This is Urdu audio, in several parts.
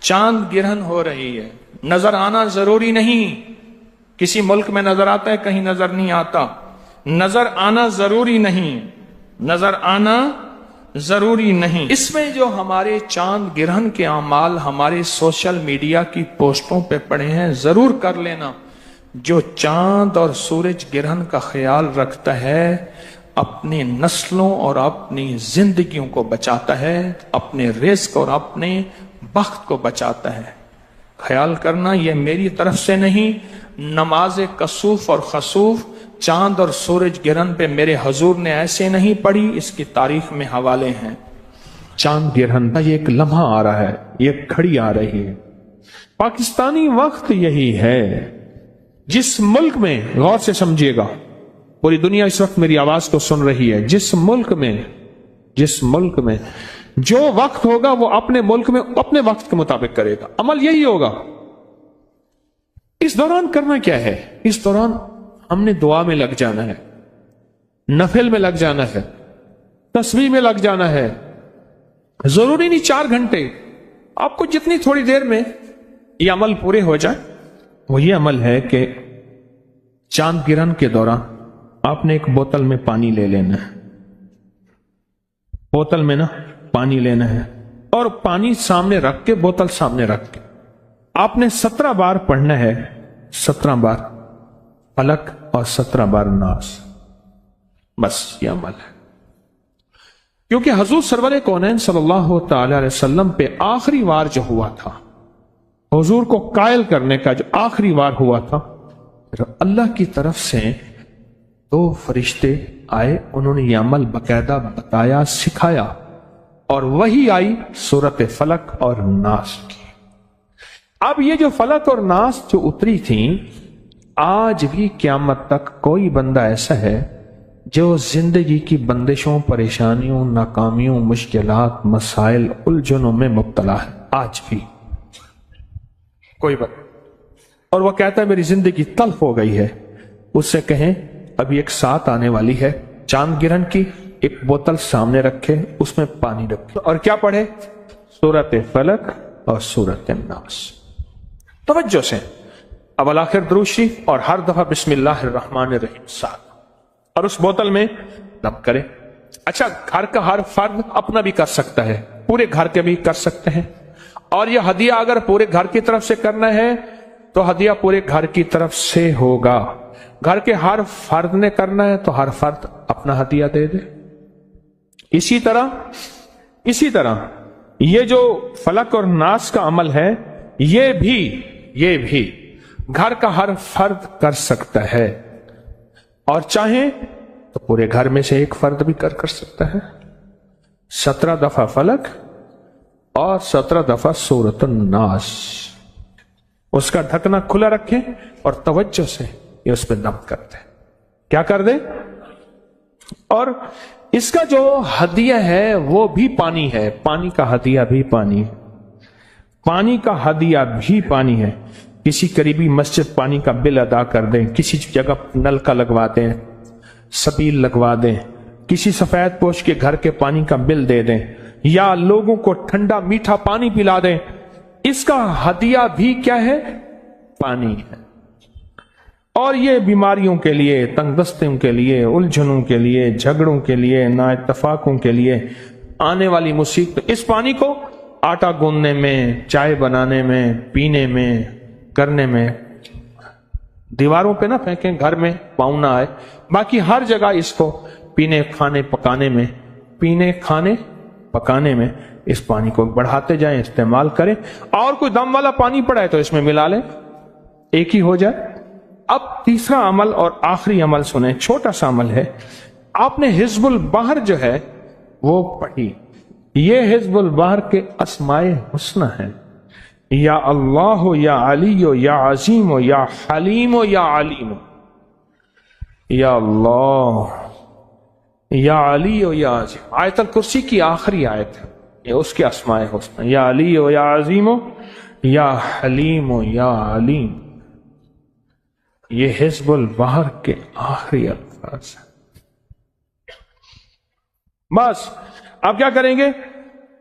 چاند گرہن ہو رہی ہے، نظر آنا ضروری نہیں، کسی ملک میں نظر آتا ہے کہیں نظر نہیں آتا، نظر آنا ضروری نہیں، نظر آنا ضروری نہیں۔ اس میں جو ہمارے چاند گرہن کے اعمال ہمارے سوشل میڈیا کی پوسٹوں پہ پڑے ہیں، ضرور کر لینا۔ جو چاند اور سورج گرہن کا خیال رکھتا ہے اپنی نسلوں اور اپنی زندگیوں کو بچاتا ہے، اپنے رزق اور اپنے بخت کو بچاتا ہے۔ خیال کرنا یہ میری طرف سے نہیں، نماز کسوف اور خسوف چاند اور سورج گرہن پہ میرے حضور نے ایسے نہیں پڑھی، اس کی تاریخ میں حوالے ہیں۔ چاند گرہن کا یہ ایک لمحہ آ رہا ہے، یہ گھڑی آ رہی ہے۔ پاکستانی وقت یہی ہے۔ جس ملک میں، غور سے سمجھیے گا، پوری دنیا اس وقت میری آواز کو سن رہی ہے، جس ملک میں جو وقت ہوگا وہ اپنے ملک میں اپنے وقت کے مطابق کرے گا، عمل یہی ہوگا۔ اس دوران کرنا کیا ہے؟ اس دوران ہم نے دعا میں لگ جانا ہے، نفل میں لگ جانا ہے، تسبیح میں لگ جانا ہے۔ ضروری نہیں 4 گھنٹے، آپ کو جتنی تھوڑی دیر میں یہ عمل پورے ہو جائے۔ وہ یہ عمل ہے کہ چاند گرہن کے دوران آپ نے ایک بوتل میں پانی لے لینا ہے، بوتل میں پانی لینا ہے، اور پانی سامنے رکھ کے، بوتل سامنے رکھ کے آپ نے 17 بار پڑھنا ہے، 17 بار فلک اور 17 بار ناس۔ بس یہ عمل ہے، کیونکہ حضور سرور کونین صلی اللہ تعالی علیہ وسلم پہ آخری وار جو ہوا تھا، حضور کو قائل کرنے کا جو آخری وار ہوا تھا، اللہ کی طرف سے 2 فرشتے آئے، انہوں نے یہ عمل باقاعدہ بتایا، سکھایا، اور وہی آئی سورت فلک اور ناس کی۔ اب یہ جو فلک اور ناس جو اتری تھیں، آج بھی قیامت تک کوئی بندہ ایسا ہے جو زندگی کی بندشوں، پریشانیوں، ناکامیوں، مشکلات، مسائل، الجھنوں میں مبتلا ہے، آج بھی کوئی بندہ، اور وہ کہتا ہے میری زندگی تلخ ہو گئی ہے۔ اس سے کہیں ابھی ایک ساتھ آنے والی ہے چاند گرہن کی، ایک بوتل سامنے رکھے، اس میں پانی رکھے، اور کیا پڑھے؟ سورت فلک اور سورت ناس۔ توجہ سے اول آخر درود شریف اور ہر دفعہ بسم اللہ الرحمن الرحیم ساتھ، اور اس بوتل میں دم کرے۔ اچھا، گھر کا ہر فرد اپنا بھی کر سکتا ہے، پورے گھر کے بھی کر سکتے ہیں، اور یہ ہدیہ اگر پورے گھر کی طرف سے کرنا ہے تو ہدیہ پورے گھر کی طرف سے ہوگا۔ گھر کے ہر فرد نے کرنا ہے تو ہر فرد اپنا ہدیہ دے دے۔ اسی طرح یہ جو فلک اور ناس کا عمل ہے، یہ بھی گھر کا ہر فرد کر سکتا ہے، اور چاہیں تو پورے گھر میں سے ایک فرد بھی کر سکتا ہے۔ 17 دفعہ فلک اور 17 دفعہ سورۃ الناس۔ اس کا ڈھکنا کھلا رکھیں اور توجہ سے یہ اس پہ دم کر دیں۔ کیا کر دیں؟ اور اس کا جو ہدیہ ہے وہ بھی پانی ہے، پانی کا ہدیہ بھی پانی ہے، پانی کا ہدیہ بھی پانی ہے۔ کسی قریبی مسجد پانی کا بل ادا کر دیں، کسی جگہ نل کا لگوا دیں، سبیل لگوا دیں، کسی سفید پوش کے گھر کے پانی کا بل دے دیں، یا لوگوں کو ٹھنڈا میٹھا پانی پلا دیں، اس کا ہدیہ بھی کیا ہے؟ پانی ہے۔ اور یہ بیماریوں کے لیے، تنگ دستیوں کے لیے، الجھنوں کے لیے، جھگڑوں کے لیے، نا اتفاقوں کے لیے، آنے والی مصیبت، اس پانی کو آٹا گوندنے میں، چائے بنانے میں، پینے میں، کرنے میں، دیواروں پہ نہ پھینکیں، گھر میں پاؤں نہ آئے، باقی ہر جگہ اس کو پینے کھانے پکانے میں اس پانی کو بڑھاتے جائیں، استعمال کریں۔ اور کوئی دم والا پانی پڑا ہے تو اس میں ملا لیں، ایک ہی ہو جائے۔ اب تیسرا عمل اور آخری عمل سنیں، چھوٹا سا عمل ہے۔ آپ نے حزب البحر جو ہے وہ پڑھی، یہ حزب البحر کے اسماء حسنی ہیں، یا اللہ یا علی یا عظیم یا حلیم یا علیم، یا اللہ یا علی یا عظیم۔ آیت الکرسی کی آخری آیت ہے، یہ اس کے اسماء حسنی، یا علی یا عظیم یا حلیم یا علیم۔ یہ حزب البحر کے آخری الفاظ ہیں۔ بس اب کیا کریں گے؟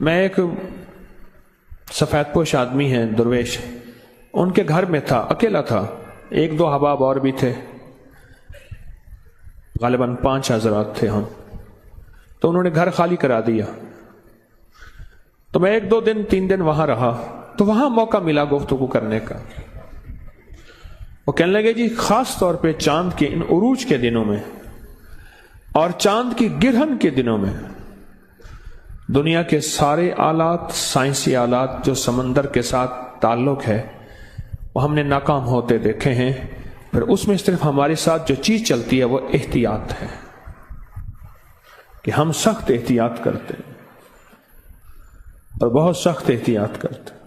میں ایک سفید پوش آدمی ہیں درویش، ان کے گھر میں تھا، اکیلا تھا، 1-2 احباب اور بھی تھے، غالباً 5 حضرات تھے ہم. تو انہوں نے گھر خالی کرا دیا. تو میں 1-2 دن 3 دن وہاں رہا، تو وہاں موقع ملا گفتگو کرنے کا. وہ کہنے لگے جی خاص طور پہ چاند کے ان عروج کے دنوں میں اور چاند کی گرہن کے دنوں میں دنیا کے سارے آلات، سائنسی آلات جو سمندر کے ساتھ تعلق ہے، وہ ہم نے ناکام ہوتے دیکھے ہیں. پھر اس میں صرف ہمارے ساتھ جو چیز چلتی ہے وہ احتیاط ہے، کہ ہم سخت احتیاط کرتے ہیں اور بہت سخت احتیاط کرتے ہیں.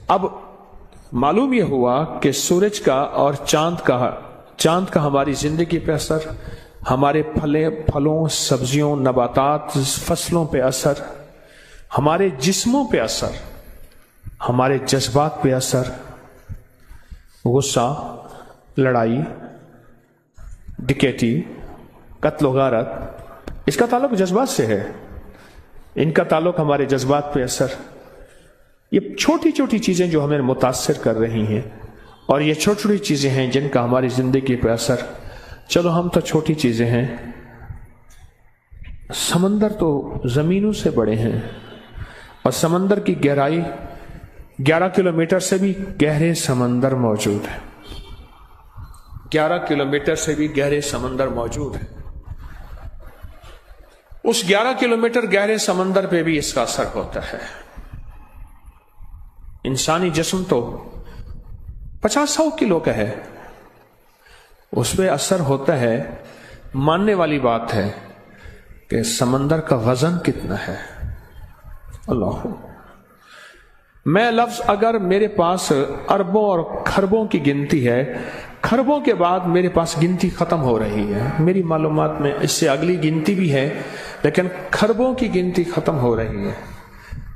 اب معلوم یہ ہوا کہ سورج کا اور چاند کا ہماری زندگی پہ اثر، ہمارے پھلوں، سبزیوں، نباتات، فصلوں پہ اثر، ہمارے جسموں پہ اثر، ہمارے جذبات پہ اثر، غصہ، لڑائی، ڈکیتی، قتل و غارت، اس کا تعلق جذبات سے ہے. ان کا تعلق ہمارے جذبات پہ اثر. یہ چھوٹی چھوٹی چیزیں جو ہمیں متاثر کر رہی ہیں، اور یہ چھوٹی چھوٹی چیزیں ہیں جن کا ہماری زندگی پہ اثر. چلو ہم تو چھوٹی چیزیں ہیں، سمندر تو زمینوں سے بڑے ہیں، اور سمندر کی گہرائی 11 کلومیٹر سے بھی گہرے سمندر موجود ہے. 11 کلومیٹر سے بھی گہرے سمندر موجود ہے. اس 11 کلومیٹر گہرے سمندر پہ بھی اس کا اثر ہوتا ہے. انسانی جسم تو 50-100 کلو کا ہے، اس پہ اثر ہوتا ہے. ماننے والی بات ہے کہ سمندر کا وزن کتنا ہے. اللہ، میں لفظ اگر میرے پاس اربوں اور کھربوں کی گنتی ہے، کھربوں کے بعد میرے پاس گنتی ختم ہو رہی ہے. میری معلومات میں اس سے اگلی گنتی بھی ہے، لیکن کھربوں کی گنتی ختم ہو رہی ہے.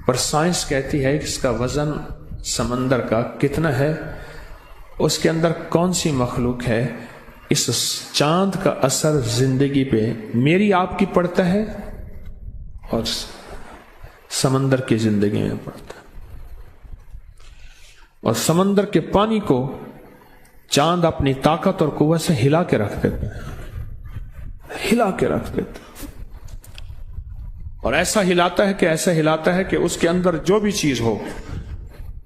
پر سائنس کہتی ہے کہ اس کا وزن سمندر کا کتنا ہے، اس کے اندر کون سی مخلوق ہے. اس چاند کا اثر زندگی پہ میری آپ کی پڑتا ہے اور سمندر کی زندگی میں پڑتا ہے. اور سمندر کے پانی کو چاند اپنی طاقت اور قوت سے ہلا کے رکھ دیتا ہے، ہلا کے رکھ دیتا ہے. اور ایسا ہلاتا ہے کہ اس کے اندر جو بھی چیز ہو،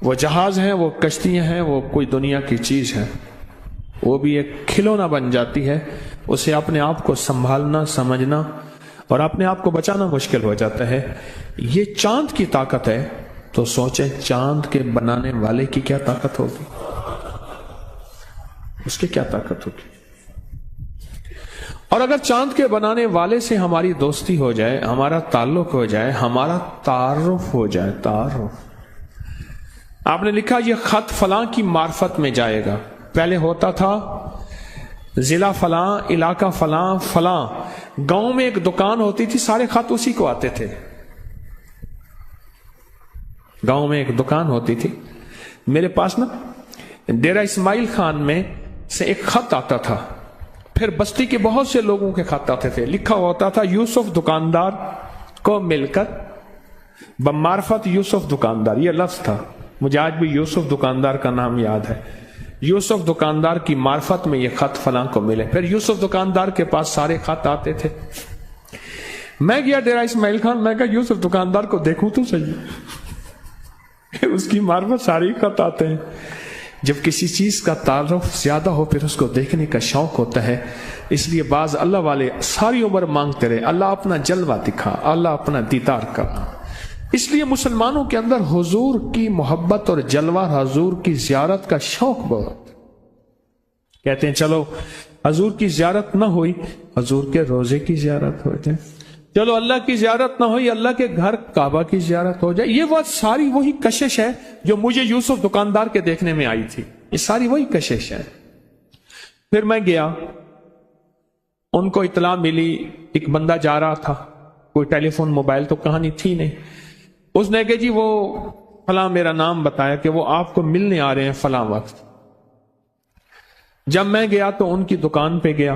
وہ جہاز ہیں، وہ کشتیاں ہیں، وہ کوئی دنیا کی چیز ہے، وہ بھی ایک کھلونا بن جاتی ہے. اسے اپنے آپ کو سنبھالنا، سمجھنا اور اپنے آپ کو بچانا مشکل ہو جاتا ہے. یہ چاند کی طاقت ہے، تو سوچیں چاند کے بنانے والے کی کیا طاقت ہوگی، اس کی کیا طاقت ہوگی. اور اگر چاند کے بنانے والے سے ہماری دوستی ہو جائے، ہمارا تعلق ہو جائے، ہمارا تعارف ہو جائے. تعارف، آپ نے لکھا یہ خط فلاں کی معرفت میں جائے گا. پہلے ہوتا تھا ضلع فلاں، علاقہ فلاں، فلاں گاؤں میں ایک دکان ہوتی تھی، سارے خط اسی کو آتے تھے. گاؤں میں ایک دکان ہوتی تھی. میرے پاس نا ڈیرہ اسماعیل خان میں سے ایک خط آتا تھا، پھر بستی کے بہت سے لوگوں کے خط آتے تھے. لکھا ہوتا تھا یوسف دکاندار کو مل کر بمعرفت یوسف دکاندار. یہ لفظ تھا، مجھے آج بھی یوسف دکاندار کا نام یاد ہے. یوسف دکاندار کی معرفت میں یہ خط فلاں کو ملے. پھر یوسف دکاندار کے پاس سارے خط آتے تھے. میں گیا ڈیرہ اسماعیل خان، میں کہا یوسف دکاندار کو دیکھوں تو صحیح، اس کی معرفت سارے خط آتے ہیں. جب کسی چیز کا تعارف زیادہ ہو پھر اس کو دیکھنے کا شوق ہوتا ہے. اس لیے بعض اللہ والے ساری عمر مانگتے رہے اللہ اپنا جلوہ دکھا، اللہ اپنا دیدار کر. اس لیے مسلمانوں کے اندر حضور کی محبت اور جلوہ حضور کی زیارت کا شوق بہت. کہتے ہیں چلو حضور کی زیارت نہ ہوئی، حضور کے روزے کی زیارت ہو جائے. چلو اللہ کی زیارت نہ ہوئی، اللہ کے گھر کعبہ کی زیارت ہو جائے. یہ بات ساری وہی کشش ہے جو مجھے یوسف دکاندار کے دیکھنے میں آئی تھی. یہ ساری وہی کشش ہے. پھر میں گیا، ان کو اطلاع ملی ایک بندہ جا رہا تھا، کوئی ٹیلی فون موبائل تو کہانی تھی نہیں. اس نے کہا جی وہ فلاں میرا نام بتایا کہ وہ آپ کو ملنے آ رہے ہیں فلاں وقت. جب میں گیا تو ان کی دکان پہ گیا،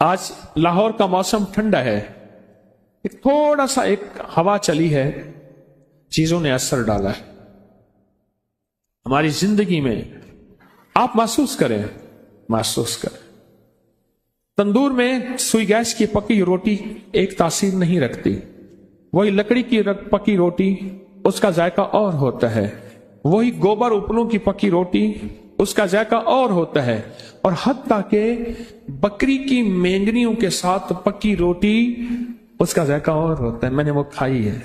آج لاہور کا موسم ٹھنڈا ہے، ایک تھوڑا سا ایک ہوا چلی ہے، چیزوں نے اثر ڈالا ہے ہماری زندگی میں. آپ محسوس کریں، محسوس کریں. تندور میں سوئی گیس کی پکی روٹی ایک تاثیر نہیں رکھتی، وہی لکڑی کی پکی روٹی اس کا ذائقہ اور ہوتا ہے، وہی گوبر اوپلوں کی پکی روٹی اس کا ذائقہ اور ہوتا ہے. اور حتیٰ کہ بکری کی مینگنیوں کے ساتھ پکی روٹی اس کا ذائقہ اور ہوتا ہے. میں نے وہ کھائی ہے.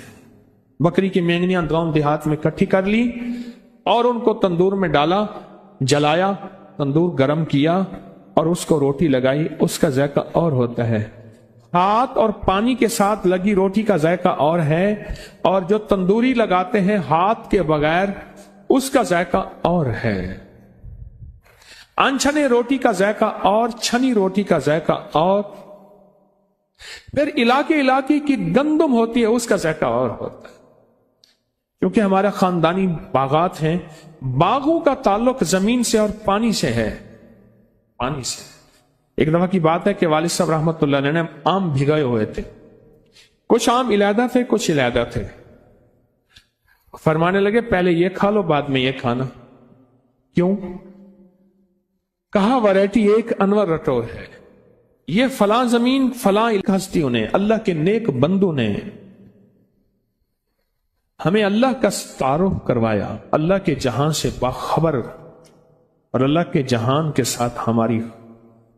بکری کی مینگنیاں گاؤں دیہات میں اکٹھی کر لی اور ان کو تندور میں ڈالا، جلایا، تندور گرم کیا اور اس کو روٹی لگائی، اس کا ذائقہ اور ہوتا ہے. ہاتھ اور پانی کے ساتھ لگی روٹی کا ذائقہ اور ہے، اور جو تندوری لگاتے ہیں ہاتھ کے بغیر اس کا ذائقہ اور ہے. انچھنے روٹی کا ذائقہ اور، چھنی روٹی کا ذائقہ اور. پھر علاقے علاقے کی گندم ہوتی ہے، اس کا ذائقہ اور ہوتا ہے. کیونکہ ہمارا خاندانی باغات ہیں، باغوں کا تعلق زمین سے اور پانی سے ہے، پانی سے. ایک دفعہ کی بات ہے کہ والد صاحب رحمت اللہ علیہ نے آم بھگائے ہوئے تھے. کچھ آم علیحدہ تھے، کچھ علیحدہ تھے. فرمانے لگے پہلے یہ کھا لو بعد میں یہ کھانا. کیوں؟ کہا ویرائٹی ایک انور رٹو ہے. یہ فلاں زمین فلاں ہستیوں نے، اللہ کے نیک بندوں نے ہمیں اللہ کا تعارف کروایا، اللہ کے جہان سے باخبر، اور اللہ کے جہان کے ساتھ ہماری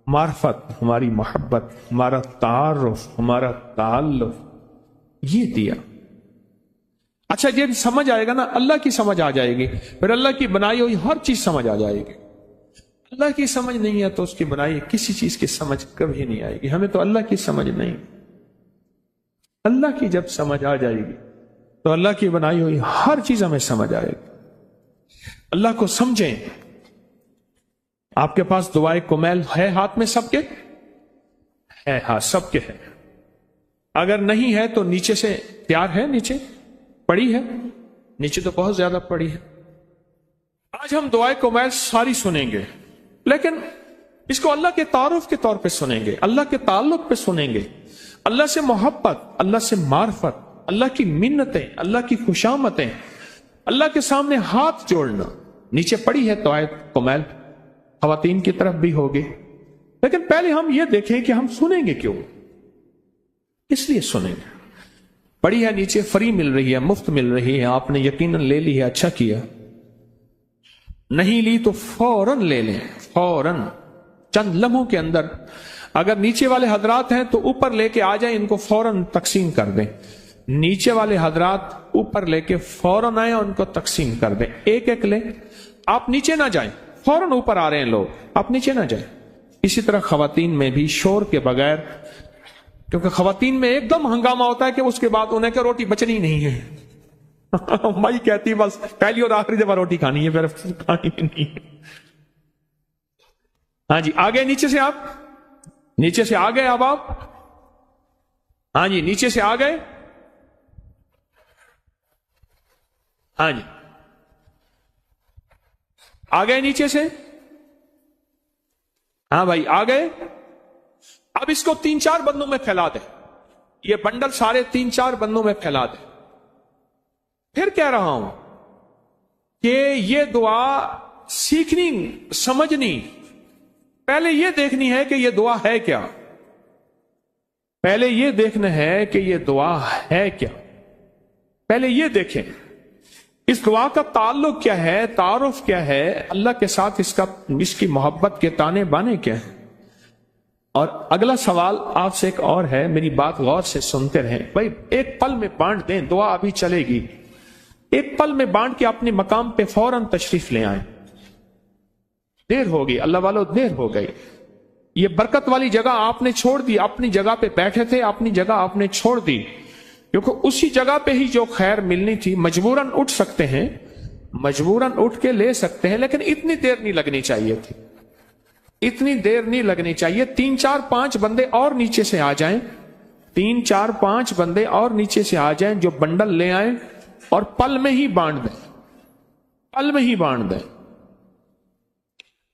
معرفت، ہماری محبت، ہمارا تعارف، ہمارا تعلق یہ دیا. اچھا یہ سمجھ آئے گا نا، اللہ کی سمجھ آ جائے گی، پھر اللہ کی بنائی ہوئی ہر چیز سمجھ آ جائے گی. اللہ کی سمجھ نہیں ہے تو اس کی بنائی کسی چیز کی سمجھ کبھی نہیں آئے گی. ہمیں تو اللہ کی سمجھ نہیں. اللہ کی جب سمجھ آ جائے گی تو اللہ کی بنائی ہوئی ہر چیز ہمیں سمجھ آئے گی. اللہ کو سمجھیں. آپ کے پاس دعائے کمیل ہے ہاتھ میں سب کے؟ ہے، ہاں سب کے ہے. اگر نہیں ہے تو نیچے سے تیار ہے، نیچے پڑی ہے، نیچے تو بہت زیادہ پڑی ہے. آج ہم دعائے کمیل ساری سنیں گے، لیکن اس کو اللہ کے تعارف کے طور پہ سنیں گے، اللہ کے تعلق پہ سنیں گے. اللہ سے محبت، اللہ سے معرفت، اللہ کی منتیں، اللہ کی خوشامتیں، اللہ کے سامنے ہاتھ جوڑنا. نیچے پڑی ہے دعائے کمیل، خواتین کی طرف بھی ہوگی. لیکن پہلے ہم یہ دیکھیں کہ ہم سنیں گے کیوں، اس لیے سنیں گے. پڑی ہے نیچے، فری مل رہی ہے، مفت مل رہی ہے، آپ نے یقیناً لے لی ہے، اچھا کیا. نہیں لی تو فوراً لے لیں، فوراً چند لمحوں کے اندر. اگر نیچے والے حضرات ہیں تو اوپر لے کے آ جائیں، ان کو فوراً تقسیم کر دیں. نیچے والے حضرات اوپر لے کے فوراً آئیں اور ان کو تقسیم کر دیں. ایک ایک لیں. آپ نیچے نہ جائیں، فوراً اوپر آ رہے ہیں لوگ، آپ نیچے نہ جائیں. اسی طرح خواتین میں بھی شور کے بغیر، کیونکہ خواتین میں ایک دم ہنگامہ ہوتا ہے کہ اس کے بعد انہیں کہ روٹی بچنی نہیں ہے. مائی کہتی بس پہلی اور آخری دفعہ روٹی کھانی ہے، پھر کھانی نہیں. ہاں جی آگے، نیچے سے، آپ نیچے سے آ گئے. اب آپ ہاں جی نیچے سے آ گئے. ہاں جی آ گئے نیچے سے. ہاں بھائی آ گئے. اب اس کو 3-4 بندوں میں پھیلا دیں. یہ بنڈل سارے 3-4 بندوں میں پھیلا دیں. پھر کہہ رہا ہوں کہ یہ دعا سیکھنی، سمجھنی، پہلے یہ دیکھنی ہے کہ یہ دعا ہے کیا. پہلے یہ دیکھنا ہے کہ یہ دعا ہے کیا. پہلے یہ دیکھیں اس دعا کا تعلق کیا ہے، تعارف کیا ہے اللہ کے ساتھ، اس کی محبت کے تانے بانے کیا ہے. اور اگلا سوال آپ سے ایک اور ہے، میری بات غور سے سنتے رہیں. بھائی ایک پل میں بانٹ دیں، دعا ابھی چلے گی. ایک پل میں بانٹ کے اپنے مقام پہ فوراً تشریف لے آئیں. دیر ہوگی اللہ والو، دیر ہو گئی. یہ برکت والی جگہ آپ نے چھوڑ دی. اپنی جگہ پہ بیٹھے تھے، اپنی جگہ آپ نے چھوڑ دی، کیونکہ اسی جگہ پہ ہی جو خیر ملنی تھی. مجبوراً اٹھ سکتے ہیں، مجبوراً اٹھ کے لے سکتے ہیں، لیکن اتنی دیر نہیں لگنی چاہیے تھی. اتنی دیر نہیں لگنی چاہیے. 3-4-5 بندے اور نیچے سے آ جائیں. 3-4-5 بندے اور نیچے سے آ جائیں جو بنڈل لے آئیں اور پل میں ہی بانٹ دیں. پل میں ہی بانٹ دیں.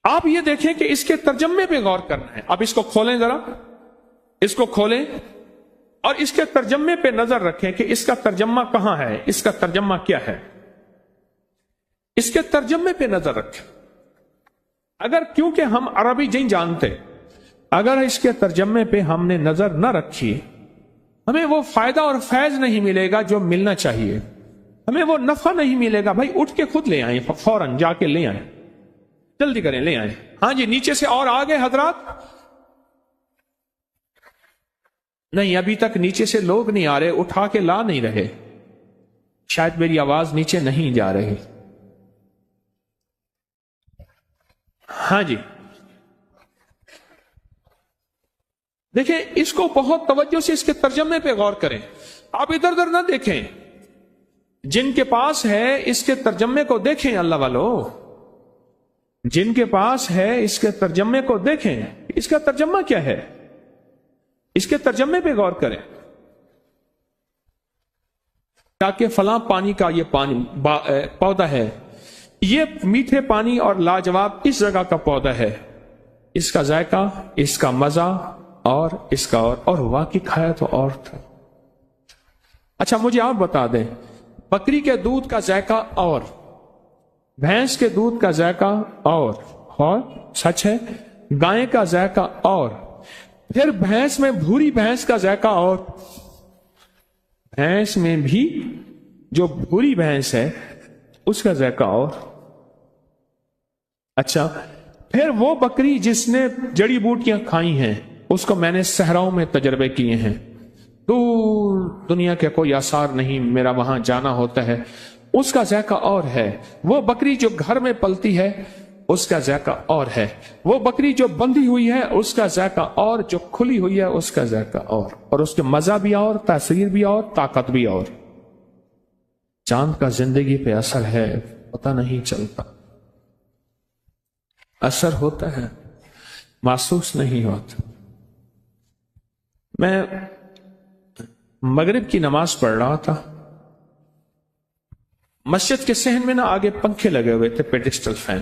آپ یہ دیکھیں کہ اس کے ترجمے پہ غور کرنا ہے. اب اس کو کھولیں ذرا. اس کو کھولیں اور اس کے ترجمے پہ نظر رکھیں کہ اس کا ترجمہ کہاں ہے، اس کا ترجمہ کیا ہے، اس کے ترجمے پہ نظر رکھیں۔ اگر کیونکہ ہم عربی نہیں جانتے، اگر اس کے ترجمے پہ ہم نے نظر نہ رکھی، ہمیں وہ فائدہ اور فیض نہیں ملے گا جو ملنا چاہیے، ہمیں وہ نفع نہیں ملے گا۔ بھائی اٹھ کے خود لے آئیں، فوراً جا کے لے آئیں، جلدی کریں، لے آئیں۔ ہاں جی، نیچے سے اور آگے حضرات؟ نہیں، ابھی تک نیچے سے لوگ نہیں آ رہے، اٹھا کے لا نہیں رہے، شاید میری آواز نیچے نہیں جا رہی۔ ہاں جی، دیکھیں اس کو بہت توجہ سے اس کے ترجمے پہ غور کریں، آپ ادھر ادھر نہ دیکھیں، جن کے پاس ہے اس کے ترجمے کو دیکھیں، اللہ والو، جن کے پاس ہے اس کے ترجمے کو دیکھیں، اس کا ترجمہ کیا ہے، اس کے ترجمے پہ غور کریں، تاکہ فلاں پانی کا یہ پانی پودا ہے، یہ میٹھے پانی اور لاجواب اس جگہ کا پودا ہے، اس کا ذائقہ، اس کا مزہ اور اس کا اور واقعی کھایا تو اور تھا۔ اچھا مجھے آپ بتا دیں، بکری کے دودھ کا ذائقہ اور بھینس کے دودھ کا ذائقہ اور سچ ہے، گائے کا ذائقہ اور پھر بھینس میں بھوری بھینس کا ذائقہ اور بھینس میں بھی جو بھوری بھینس ہے اس کا ذائقہ اور اچھا پھر وہ بکری جس نے جڑی بوٹیاں کھائی ہیں، اس کو میں نے صحراؤں میں تجربے کیے ہیں، دور دنیا کے کوئی آثار نہیں، میرا وہاں جانا ہوتا ہے، اس کا ذائقہ اور ہے۔ وہ بکری جو گھر میں پلتی ہے اس کا ذائقہ اور ہے، وہ بکری جو بندھی ہوئی ہے اس کا ذائقہ اور، جو کھلی ہوئی ہے اس کا ذائقہ اور اس کے مزہ بھی اور، تاثیر بھی اور، طاقت بھی اور۔ چاند کا زندگی پہ اثر ہے، پتہ نہیں چلتا، اثر ہوتا ہے، محسوس نہیں ہوتا۔ میں مغرب کی نماز پڑھ رہا تھا، مسجد کے صحن میں نا آگے پنکھے لگے ہوئے تھے، پیڈسٹل فین،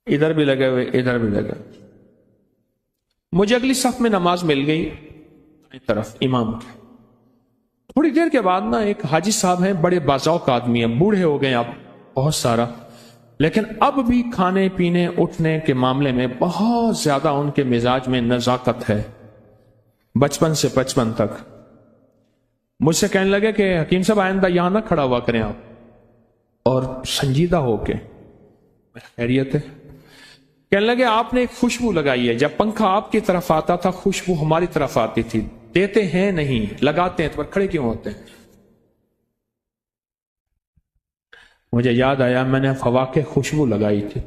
ادھر بھی لگے ہوئے ادھر بھی لگے ہوئے۔ مجھے اگلی صف میں نماز مل گئی طرف امام کے۔ تھوڑی دیر کے بعد نا ایک حاجی صاحب ہیں، بڑے باذوق آدمی ہیں، بوڑھے ہو گئے اب بہت سارا، لیکن اب بھی کھانے پینے اٹھنے کے معاملے میں بہت زیادہ ان کے مزاج میں نزاکت ہے، بچپن سے بچپن تک۔ مجھ سے کہنے لگے کہ حکیم صاحب آئندہ یہاں نہ کھڑا ہوا کریں آپ، اور سنجیدہ ہو کے، خیریت ہے؟ کہنے لگے آپ نے ایک خوشبو لگائی ہے، جب پنکھا آپ کی طرف آتا تھا خوشبو ہماری طرف آتی تھی، دیتے ہیں نہیں، لگاتے ہیں تو کھڑے کیوں ہوتے ہیں؟ مجھے یاد آیا میں نے فواکہ خوشبو لگائی تھی،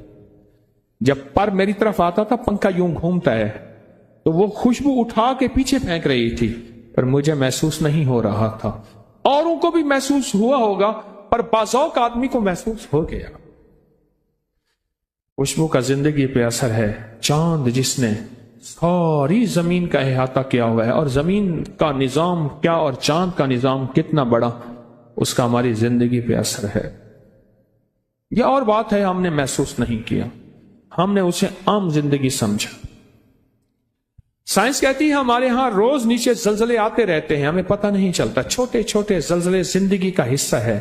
جب پر میری طرف آتا تھا پنکھا یوں گھومتا ہے تو وہ خوشبو اٹھا کے پیچھے پھینک رہی تھی، پر مجھے محسوس نہیں ہو رہا تھا، اوروں کو بھی محسوس ہوا ہوگا پر باذوق آدمی کو محسوس ہو گیا۔ خوشبو کا زندگی پہ اثر ہے۔ چاند جس نے ساری زمین کا احاطہ کیا ہوا ہے، اور زمین کا نظام کیا اور چاند کا نظام کتنا بڑا، اس کا ہماری زندگی پہ اثر ہے۔ یہ اور بات ہے ہم نے محسوس نہیں کیا، ہم نے اسے عام زندگی سمجھا۔ سائنس کہتی ہے ہمارے ہاں روز نیچے زلزلے آتے رہتے ہیں، ہمیں پتہ نہیں چلتا، چھوٹے چھوٹے زلزلے زندگی کا حصہ ہے،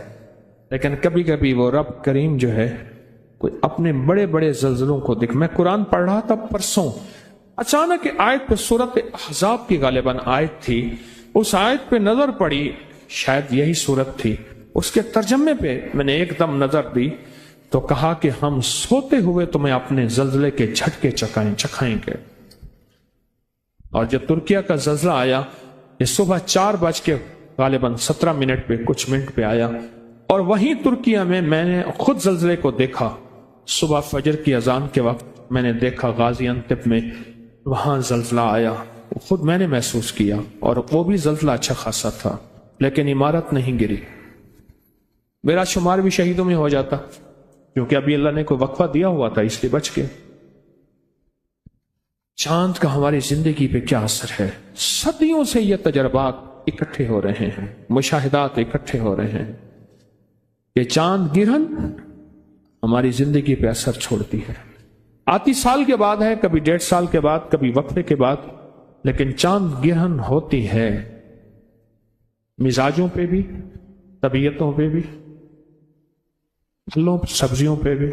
لیکن کبھی کبھی وہ رب کریم جو ہے کوئی اپنے بڑے بڑے زلزلوں کو دیکھ۔ میں قرآن پڑھ رہا تھا پرسوں، اچانک آیت پہ سورت احزاب کی غالباً آیت تھی، اس آیت پہ نظر پڑی، شاید یہی سورت تھی، اس کے ترجمے پہ میں نے ایک دم نظر دی تو کہا کہ ہم سوتے ہوئے تمہیں اپنے زلزلے کے جھٹکے چکھائیں گے۔ اور جب ترکیہ کا زلزلہ آیا، یہ صبح 4 غالباً 17 پہ کچھ منٹ پہ آیا، اور وہیں ترکیہ میں نے خود زلزلے کو دیکھا۔ صبح فجر کی اذان کے وقت میں نے دیکھا غازی انتب میں وہاں زلزلہ آیا، خود میں نے محسوس کیا، اور وہ بھی زلزلہ اچھا خاصا تھا، لیکن عمارت نہیں گری۔ میرا شمار بھی شہیدوں میں ہو جاتا، کیونکہ ابھی اللہ نے کوئی وقفہ دیا ہوا تھا، اس لیے بچ کے۔ چاند کا ہماری زندگی پہ کیا اثر ہے؟ صدیوں سے یہ تجربات اکٹھے ہو رہے ہیں، مشاہدات اکٹھے ہو رہے ہیں کہ چاند گرہن ہماری زندگی پہ اثر چھوڑتی ہے۔ آتی سال کے بعد ہے، کبھی 1.5 سال کے بعد، کبھی وقفے کے بعد، لیکن چاند گرہن ہوتی ہے مزاجوں پہ بھی، طبیعتوں پہ بھی، پھلوں سبزیوں پہ بھی،